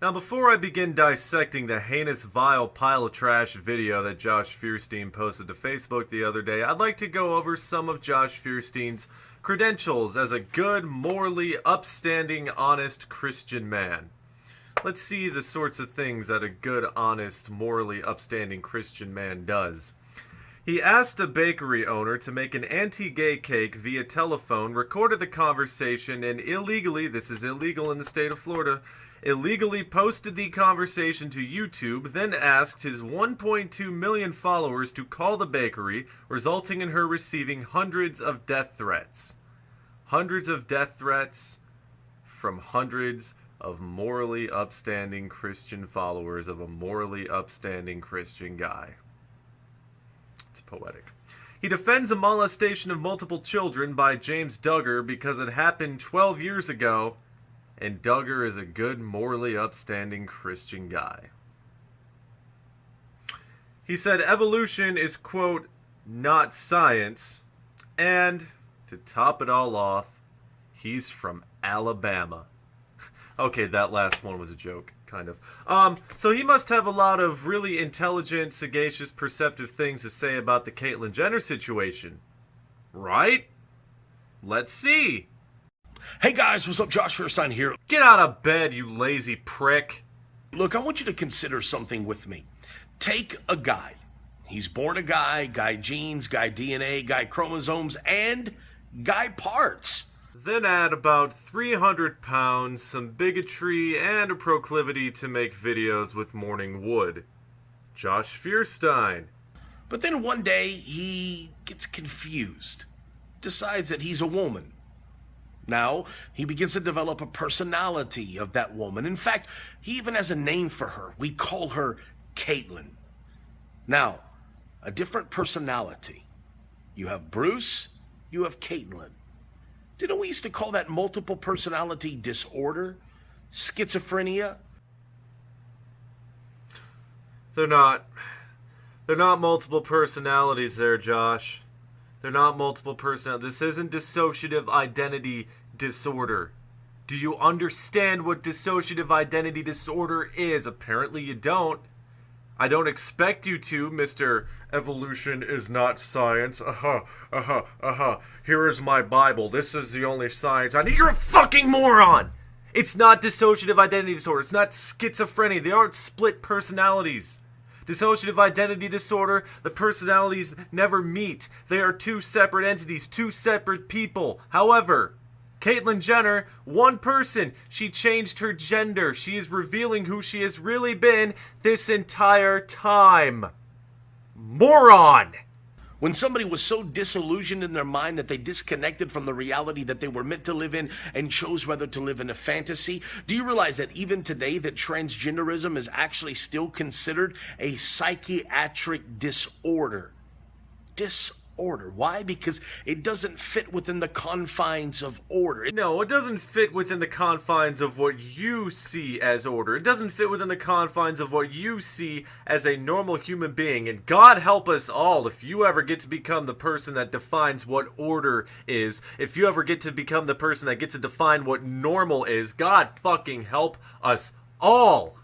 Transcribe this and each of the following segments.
Now, before I begin dissecting the heinous, vile pile of trash video that Josh Feuerstein posted to Facebook the other day, I'd like to go over some of Josh Feuerstein's credentials as a good, morally upstanding, honest Christian man. Let's see the sorts of things that a good, honest, morally upstanding Christian man does. He asked a bakery owner to make an anti-gay cake via telephone, recorded the conversation, and illegally, this is illegal in the state of Florida, illegally posted the conversation to YouTube, then asked his 1.2 million followers to call the bakery, resulting in her receiving hundreds of death threats. Hundreds of death threats from hundreds of morally upstanding Christian followers of a morally upstanding Christian guy. It's poetic. He defends a molestation of multiple children by James Duggar because it happened 12 years ago, and Duggar is a good, morally upstanding Christian guy. He said evolution is, quote, not science, and, to top it all off, he's from Alabama. Okay, that last one was a joke, kind of. So he must have a lot of really intelligent, sagacious, perceptive things to say about the Caitlyn Jenner situation. Right? Let's see. Hey guys, what's up? Josh Feuerstein here. Get out of bed, you lazy prick. Look, I want you to consider something with me. Take a guy. He's born a guy, guy genes, guy DNA, guy chromosomes, and guy parts. Then add about 300 pounds, some bigotry, and a proclivity to make videos with morning wood. Josh Feuerstein. But then one day, he gets confused. Decides that he's a woman. Now, he begins to develop a personality of that woman. In fact, he even has a name for her. We call her Caitlyn. Now, a different personality. You have Bruce, you have Caitlyn. Didn't we used to call that multiple personality disorder? Schizophrenia? They're not multiple personalities there, Josh. They're not multiple personalities. This isn't dissociative identity disorder. Do you understand what dissociative identity disorder is? Apparently you don't. I don't expect you to, Mr. Evolution is not science. Here is my Bible. This is the only science I need. You're a fucking moron! It's not dissociative identity disorder. It's not schizophrenia. They aren't split personalities. Dissociative identity disorder, the personalities never meet. They are two separate entities, two separate people. However, Caitlyn Jenner, one person, she changed her gender. She is revealing who she has really been this entire time. Moron! When somebody was so disillusioned in their mind that they disconnected from the reality that they were meant to live in and chose rather to live in a fantasy, do you realize that even today that transgenderism is actually still considered a psychiatric disorder? Why? Because it doesn't fit within the confines of order. No, it doesn't fit within the confines of what you see as order. It doesn't fit within the confines of what you see as a normal human being. And God help us all if you ever get to become the person that defines what order is. If you ever get to become the person that gets to define what normal is. God fucking help us all.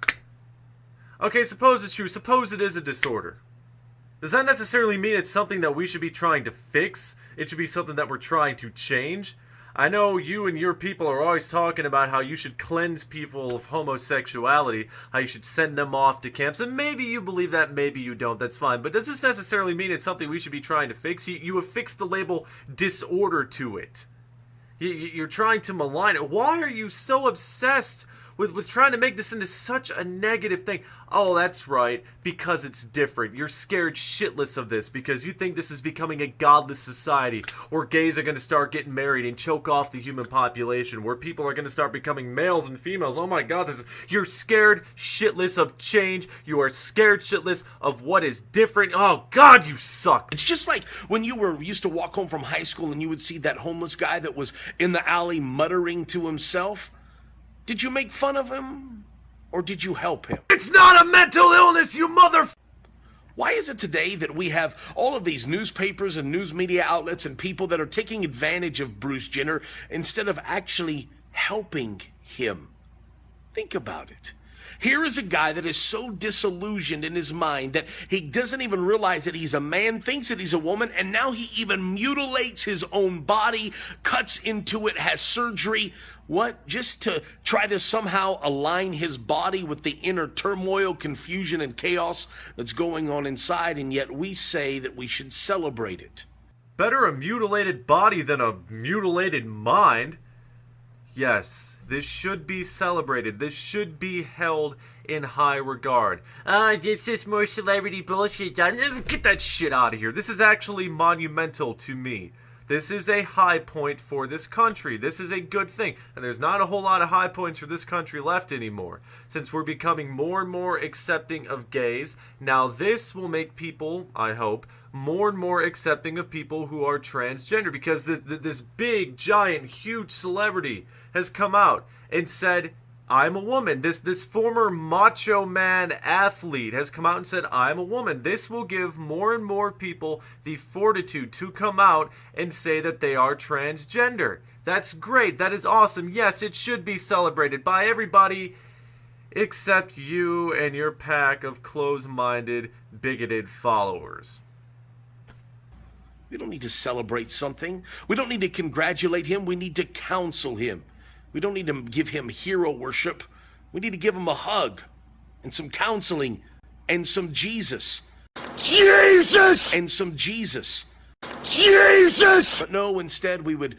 Okay, suppose it's true. Suppose it is a disorder. Does that necessarily mean it's something that we should be trying to fix? It should be something that we're trying to change? I know you and your people are always talking about how you should cleanse people of homosexuality, how you should send them off to camps, and maybe you believe that, maybe you don't, that's fine. But does this necessarily mean it's something we should be trying to fix? You affix the label disorder to it. You're trying to malign it. Why are you so obsessed with trying to make this into such a negative thing? Oh, that's right, because it's different. You're scared shitless of this because you think this is becoming a godless society where gays are going to start getting married and choke off the human population, where people are going to start becoming males and females. Oh my God, you're scared shitless of change. You are scared shitless of what is different. Oh God, you suck. It's just like when you used to walk home from high school and you would see that homeless guy that was in the alley muttering to himself. Did you make fun of him, or did you help him? It's not a mental illness, you mother... Why is it today that we have all of these newspapers and news media outlets and people that are taking advantage of Bruce Jenner instead of actually helping him? Think about it. Here is a guy that is so disillusioned in his mind that he doesn't even realize that he's a man, thinks that he's a woman, and now he even mutilates his own body, cuts into it, has surgery. What? Just to try to somehow align his body with the inner turmoil, confusion, and chaos that's going on inside, and yet we say that we should celebrate it. Better a mutilated body than a mutilated mind. Yes, this should be celebrated. This should be held in high regard. It's just more celebrity bullshit. Get that shit out of here. This is actually monumental to me. This is a high point for this country. This is a good thing. And there's not a whole lot of high points for this country left anymore, since we're becoming more and more accepting of gays. Now this will make people, I hope, more and more accepting of people who are transgender, because this big, giant, huge celebrity has come out and said, I'm a woman. This former macho man athlete has come out and said, I'm a woman. This will give more and more people the fortitude to come out and say that they are transgender. That's great. That is awesome. Yes, it should be celebrated by everybody except you and your pack of close-minded, bigoted followers. We don't need to celebrate something. We don't need to congratulate him. We need to counsel him. We don't need to give him hero worship. We need to give him a hug and some counseling and some Jesus. Jesus! And some Jesus. Jesus! But no, instead we would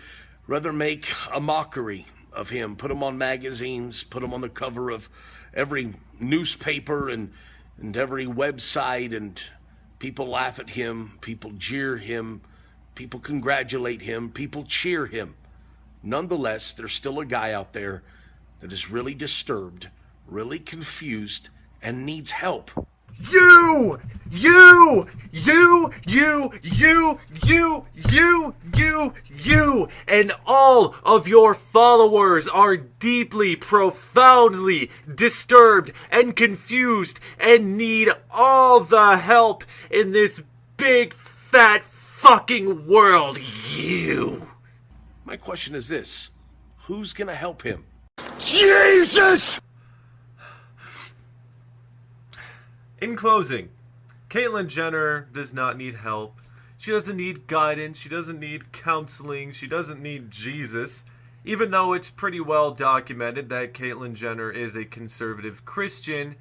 rather make a mockery of him, put him on magazines, put him on the cover of every newspaper and every website, and people laugh at him, people jeer him, people congratulate him, people cheer him. Nonetheless, there's still a guy out there that is really disturbed, really confused, and needs help. You, and all of your followers are deeply, profoundly disturbed and confused and need all the help in this big, fat, fucking world. You. My question is this: who's gonna help him? Jesus! In closing, Caitlyn Jenner does not need help. She doesn't need guidance. She doesn't need counseling. She doesn't need Jesus. Even though it's pretty well documented that Caitlyn Jenner is a conservative Christian,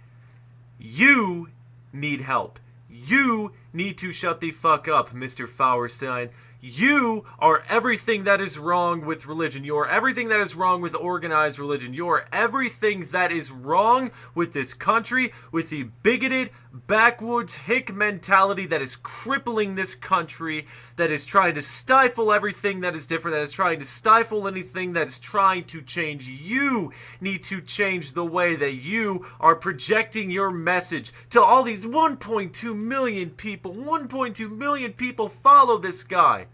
you need help. You need to shut the fuck up, Mr. Feuerstein. You are everything that is wrong with religion. You are everything that is wrong with organized religion. You are everything that is wrong with this country, with the bigoted, backwoods, hick mentality that is crippling this country, that is trying to stifle everything that is different, that is trying to stifle anything that is trying to change. You need to change the way that you are projecting your message to all these 1.2 million people. 1.2 million people follow this guy,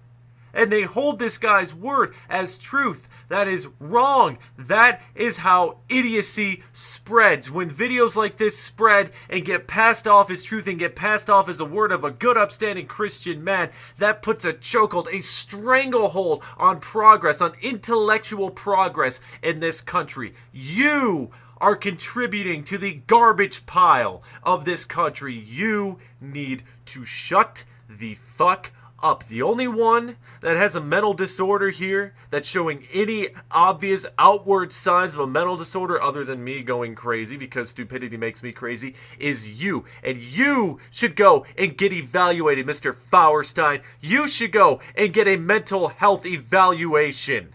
and they hold this guy's word as truth. That is wrong. That is how idiocy spreads. When videos like this spread and get passed off as truth and get passed off as a word of a good, upstanding Christian man, that puts a chokehold, a stranglehold on progress, on intellectual progress in this country. You are contributing to the garbage pile of this country. You need to shut the fuck up. The only one that has a mental disorder here, that's showing any obvious outward signs of a mental disorder other than me going crazy because stupidity makes me crazy, is you. And you should go and get evaluated, Mr. Feuerstein. You should go and get a mental health evaluation.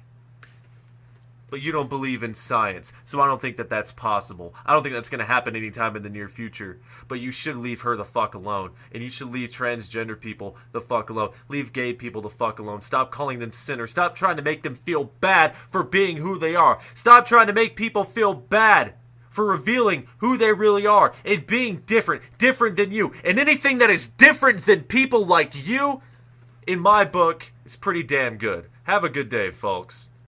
But you don't believe in science, so I don't think that that's possible. I don't think that's going to happen anytime in the near future. But you should leave her the fuck alone. And you should leave transgender people the fuck alone. Leave gay people the fuck alone. Stop calling them sinners. Stop trying to make them feel bad for being who they are. Stop trying to make people feel bad for revealing who they really are and being different than you. And anything that is different than people like you, in my book, is pretty damn good. Have a good day, folks.